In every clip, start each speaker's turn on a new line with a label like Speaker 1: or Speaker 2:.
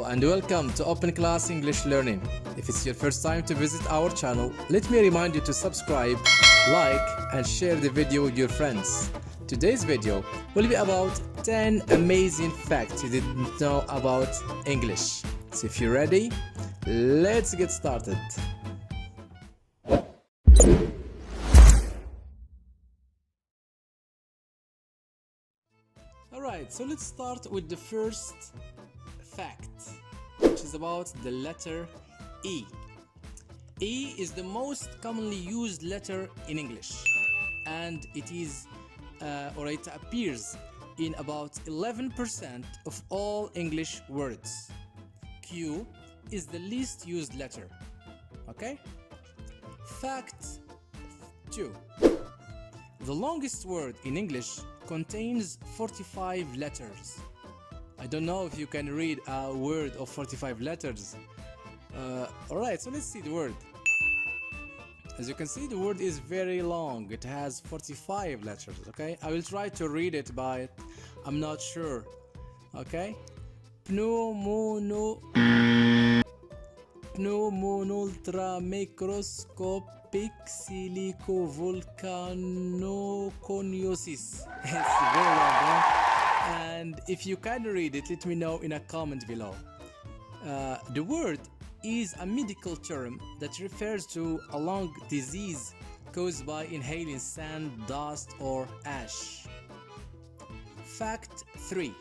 Speaker 1: and welcome to OpenClass English Learning. If it's your first time to visit our channel, let me remind you to subscribe, like, and share the video with your friends. Today's video will be about 10 amazing facts you didn't know about English. So if you're ready, let's get started. Alright, so let's start with the first fact, which is about the letter E. E is the most commonly used letter in English, and it appears in about 11% of all English words. Q is the least used letter. Okay? Fact 2. The longest word in English contains 45 letters. I don't know if you can read a word of 45 letters. Alright, so let's see the word. As you can see, the word is very long. It has 45 letters, okay? I will try to read it, but I'm not sure. Okay? Pneumonultramicroscopic silicovolcanoconiosis. It's very long, huh? And if you can read it, let me know in a comment below. The word is a medical term that refers to a lung disease caused by inhaling sand, dust, or ash. Fact 3.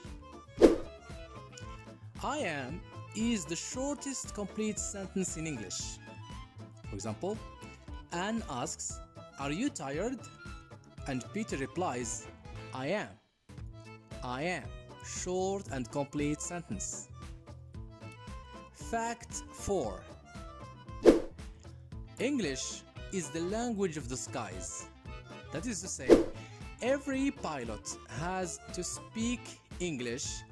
Speaker 1: I am is the shortest complete sentence in English. For example, Anne asks, "Are you tired?" And Peter replies, "I am." I am. Short and complete sentence. Fact 4. English is the language of the skies. That is to say, every pilot has to speak English,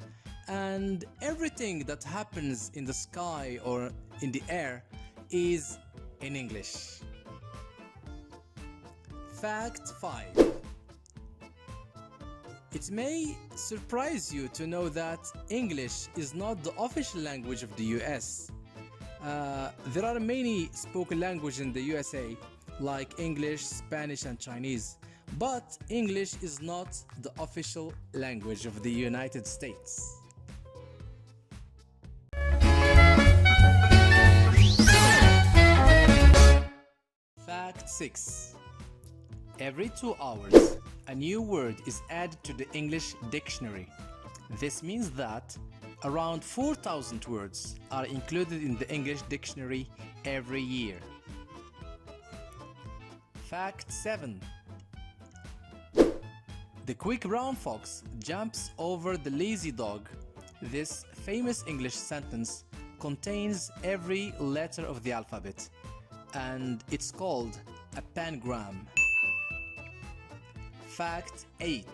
Speaker 1: and everything that happens in the sky or in the air is in English. Fact 5. It may surprise you to know that English is not the official language of the US. There are many spoken languages in the USA, like English, Spanish, and Chinese, but English is not the official language of the United States. Fact 6. Every 2 hours, a new word is added to the English dictionary. This means that around 4,000 words are included in the English dictionary every year. Fact 7. The quick brown fox jumps over the lazy dog. This famous English sentence contains every letter of the alphabet, and it's called a pangram. Fact 8.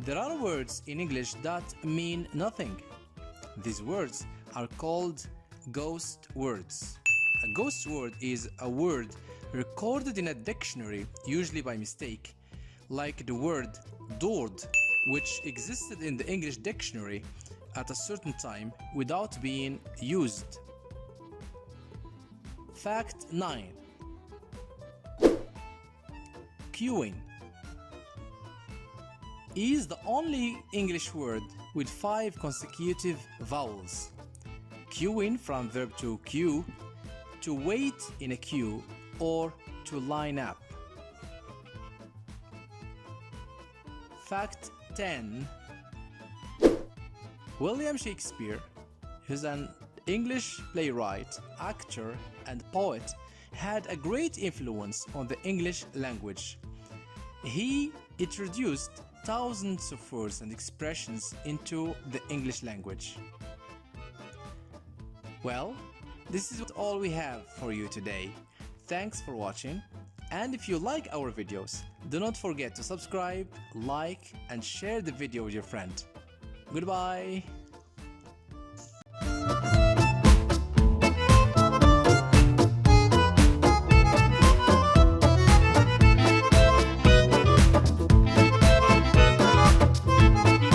Speaker 1: There are words in English that mean nothing. These words are called ghost words. A ghost word is a word recorded in a dictionary, usually by mistake, like the word dord, which existed in the English dictionary at a certain time without being used. Fact 9. Queuing is the only English word with 5 consecutive vowels. Queuing from verb to queue, to wait in a queue, or to line up. Fact 10. William Shakespeare, who's an English playwright, actor, and poet, had a great influence on the English language. He introduced thousands of words and expressions into the English language. Well, this is all we have for you today. Thanks for watching, and if you like our videos, do not forget to subscribe, like, and share the video with your friend. Goodbye!